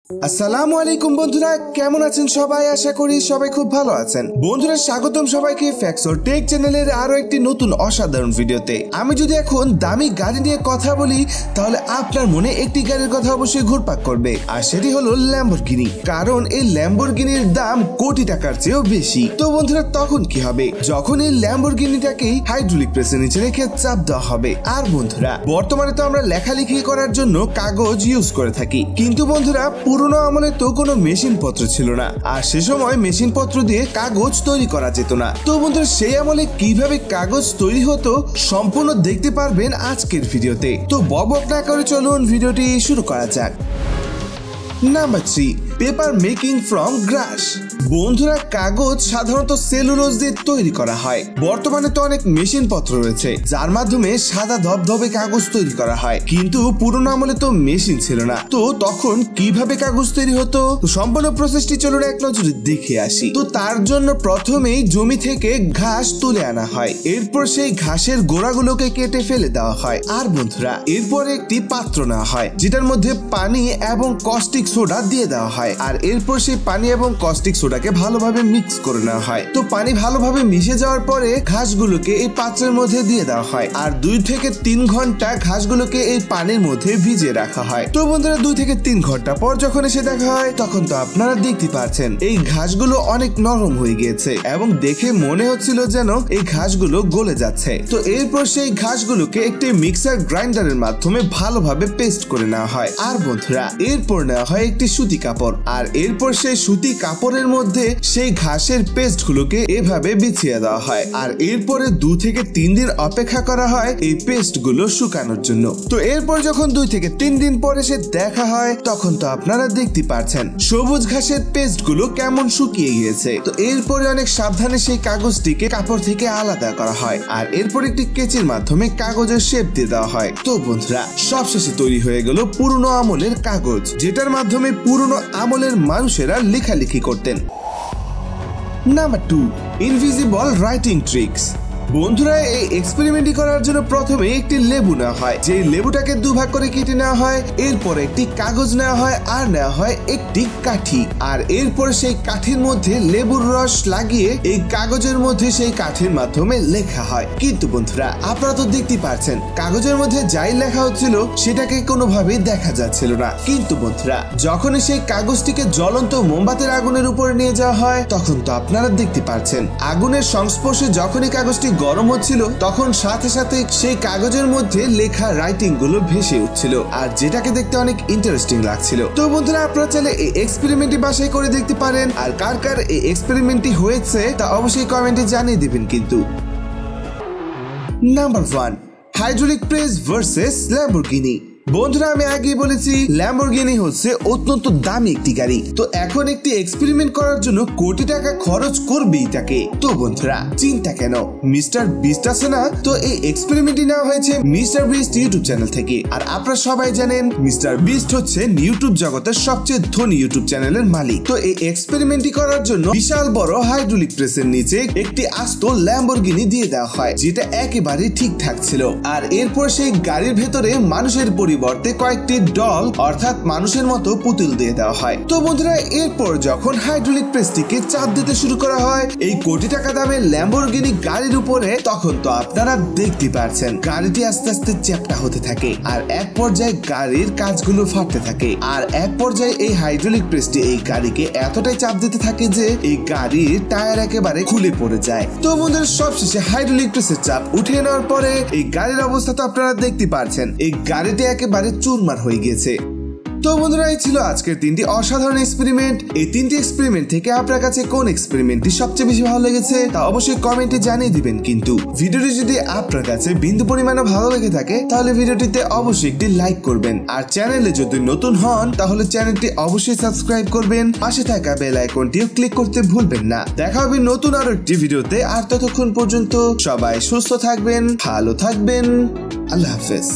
আসসালামু আলাইকুম বন্ধুরা, কেমন আছেন সবাই? আশা করি সবাই খুব ভালো আছেন। বন্ধুরা, স্বাগতম সবাইকে ফ্যাক্টস অর টেক চ্যানেলের আরো একটি নতুন অসাধারণ ভিডিওতে। আমি যদি এখন দামি গাড়ি নিয়ে কথা বলি তাহলে আপনার মনে একটি গাড়ির কথা অবশ্যই ঘুরপাক করবে, আর সেটি হলো ল্যাম্বরগিনি। কারণ এই ল্যাম্বরগিনির দাম কোটি টাকার চেয়েও বেশি। তো বন্ধুরা, তখন কি হবে যখন এই ল্যাম্বরগিনিটাকেই হাইড্রোলিক প্রেসের নিচে রেখে চাপ দেওয়া হবে? আর বন্ধুরা, বর্তমানে তো আমরা লেখালেখি করার জন্য কাগজ ইউজ করে থাকি, কিন্তু বন্ধুরা পুরোনো আমলে তো কোনো মেশিন পত্র ছিল না, আর সে সময় মেশিন পত্র দিয়ে কাগজ তৈরি করা যেত না। তো বন্ধুরা, সেই আমলে কিভাবে কাগজ তৈরি হতো সম্পূর্ণ দেখতে পারবেন আজকের ভিডিওতে। তো বকবক না করে চলুন ভিডিওটি শুরু করা যাক। নাম্বার 3, পেপার মেকিং ফ্রম গ্রাস। বন্ধুরা, কাগজ সাধারণত সেলুলোজ দিয়ে তৈরি করা হয়। বর্তমানে তো অনেক মেশিন পত্র রয়েছে যার মাধ্যমে সাদা ধবধবে কাগজ তৈরি করা হয়, কিন্তু পুরোনো আমলে তো মেশিন ছিল না। তো তখন কিভাবে কাগজ তৈরি হতো সম্পূর্ণ প্রসেসটি চলুন এক নজরে দেখে আসি। তো তার জন্য প্রথমেই জমি থেকে ঘাস তুলে আনা হয়, এরপর সেই ঘাসের গোড়াগুলোকে কেটে ফেলে দেওয়া হয়। আর বন্ধুরা, এরপর একটি পাত্র নেওয়া হয় যেটার মধ্যে পানি এবং কস্টিক সোডা দিয়ে দেওয়া হয়, আর এরপর সেই পানি এবং কস্টিক সোডাকে ভালোভাবে মিক্স করে নেওয়া হয়। তো পানি ভালোভাবে মিশে যাওয়ার পরে ঘাসগুলোকে এই পাত্রের মধ্যে দিয়ে দেওয়া হয়, আর 2 থেকে 3 ঘন্টা ঘাসগুলোকে এই পানির মধ্যে ভিজিয়ে রাখা হয়। তো বন্ধুরা, 2 থেকে 3 ঘন্টা পর যখন এসে দেখা হয় তখন তো আপনারা দেখতে পাচ্ছেন এই ঘাসগুলো অনেক নরম হয়ে গিয়েছে এবং দেখে মনে হচ্ছিল যেন এই ঘাসগুলো গলে যাচ্ছে। তো এরপর সেই ঘাসগুলোকে একটি মিক্সার গ্রাইন্ডারের মাধ্যমে ভালোভাবে পেস্ট করে নেওয়া হয়। আর বন্ধুরা, এরপর নেওয়া হয় একটি সুতি কাপড়, আর এরপর সেই সুতি কাপড়ের মধ্যে সেই ঘাসের পেস্ট গুলোকে এভাবে বিছিয়ে দেওয়া হয়, আর এরপরে 2 থেকে 3 দিন অপেক্ষা করা হয় এই পেস্ট গুলো শুকানোর জন্য। তো এরপর যখন 2 থেকে 3 দিন পরে সে দেখা হয় তখন তো আপনারা দেখতে পাচ্ছেন সবুজ ঘাসের পেস্ট গুলো কেমন শুকিয়ে গিয়েছে। তো এরপরে অনেক সাবধানে সেই কাগজটিকে কাপড় থেকে আলাদা করা হয়, আর এরপর একটি কেচির মাধ্যমে কাগজের শেপ দিয়ে দেওয়া হয়। তো বন্ধুরা, সবশেষে তৈরি হয়ে গেল পুরনো আমলের কাগজ, যেটার মাধ্যমে পুরনো আমলের মানুষেরা লেখালেখি করতেন। Number 2, invisible writing tricks. বন্ধুরা, এই এক্সপেরিমেন্টটি করার জন্য প্রথমে একটি লেবু নেওয়া হয়, যে লেবুটাকে 2 ভাগ করে কেটে নেওয়া হয়। এরপর একটি কাগজ নেওয়া হয় আর নেওয়া হয় একটি কাঠি, আর এরপর সেই কাঠির মধ্যে লেবুর রস লাগিয়ে এই কাগজের মধ্যে সেই কাঠির মাধ্যমে লেখা হয়। কিন্তু বন্ধুরা, আপনারা তো দেখতে পাচ্ছেন কাগজের মধ্যে যাই লেখা হচ্ছিল সেটাকে কোনোভাবেই দেখা যাচ্ছিল না। কিন্তু বন্ধুরা, যখনই সেই কাগজটিকে জ্বলন্ত মোমবাতির আগুনের উপরে নিয়ে যাওয়া হয় তখন তো আপনারা দেখতে পাচ্ছেন আগুনের সংস্পর্শে যখনই কাগজটি গরম হচ্ছিল তখন সাথে সাথে সেই কাগজের মধ্যে লেখা রাইটিং গুলো ভেসে উঠছিল, আর যেটাকে দেখতে অনেক ইন্টারেস্টিং লাগছিল। তো বন্ধুরা, আপনারা চাইলে এই এক্সপেরিমেন্টটি বাসায় করে দেখতে পারেন, আর কার কার এই এক্সপেরিমেন্টটি হয়েছে তা অবশ্যই কমেন্টে জানিয়ে দিবেন। কিন্তু number 1, hydraulic press versus Lamborghini. বন্ধুরা, আমি আগেই বলেছি ল্যাম্বরগিনি হচ্ছে অত্যন্ত দামি একটি গাড়ি। তো এখন একটি এক্সপেরিমেন্ট করার জন্য কোটি টাকা খরচ করবেই তাকে। তো বন্ধুরা, চিন্তা কেন, মিস্টার বিস্ট আছে না? তো এই এক্সপেরিমেন্টটি নেওয়া হয়েছে MrBeast ইউটিউব চ্যানেল থেকে। আর আপনারা সবাই জানেন MrBeast হচ্ছে ইউটিউব জগতের সবচেয়ে ধনী ইউটিউব চ্যানেলের মালিক। তো এই এক্সপেরিমেন্টটি করার জন্য বিশাল বড় হাইড্রোলিক প্রেসের নিচে একটি আস্ত ল্যাম্বরগিনি দিয়ে দেওয়া হয়, যেটা একেবারে ঠিকঠাক ছিল। আর এরপর সেই গাড়ির ভেতরে মানুষের পরিবর্তে কয়েকটি ডল অর্থাৎ মানুষের মতো পুতুল দিয়ে দেওয়া হয়। তো বন্ধুরা, এরপর যখন হাইড্রোলিক প্রেসটিকে চাপ দিতে শুরু করা হয় এই কোটি টাকা দামের ল্যাম্বরগিনি গাড়ির উপরে, তখন তো আপনারা দেখতে পাচ্ছেন গাড়িটি আস্তে আস্তে চ্যাপ্টা হতে থাকে, আর এক পর্যায়ে গাড়ির কাঁচগুলো ফাটতে থাকে, আর এক পর্যায়ে এই হাইড্রোলিক প্রেসটি এই গাড়িকে এতটাই চাপ দিতে থাকে যে এই গাড়ির টায়ার একেবারে খুলে পড়ে যায়। তো বন্ধুরা, সবশেষে হাইড্রোলিক প্রেসের চাপ উঠিয়ে নেওয়ার পরে এই গাড়ির অবস্থা তো আপনারা দেখতে পাচ্ছেন, এই গাড়িটি একেবারে চুরমার হয়ে গিয়েছে। তো বন্ধুরা, এই ছিল আজকের 3টি অসাধারণ এক্সপেরিমেন্ট। এই 3টি এক্সপেরিমেন্ট থেকে আপনার কাছে কোন এক্সপেরিমেন্টটি সবচেয়ে বেশি ভালো লেগেছে তা অবশ্যই কমেন্টে জানিয়ে দিবেন। কিন্তু ভিডিওটি যদি আপনার কাছে বিন্দু পরিমাণে ভালো লেগে থাকে তাহলে ভিডিওটিতে অবশ্যই একটি লাইক করবেন, আর চ্যানেলে যদি নতুন হন তাহলে চ্যানেলটি অবশ্যই সাবস্ক্রাইব করবেন, পাশে থাকা বেল আইকনটিও ক্লিক করতে ভুলবেন না। দেখা হবে নতুন আরো একটি ভিডিওতে, আর ততক্ষণ পর্যন্ত সবাই সুস্থ থাকবেন, ভালো থাকবেন। আল্লাহ হাফেজ।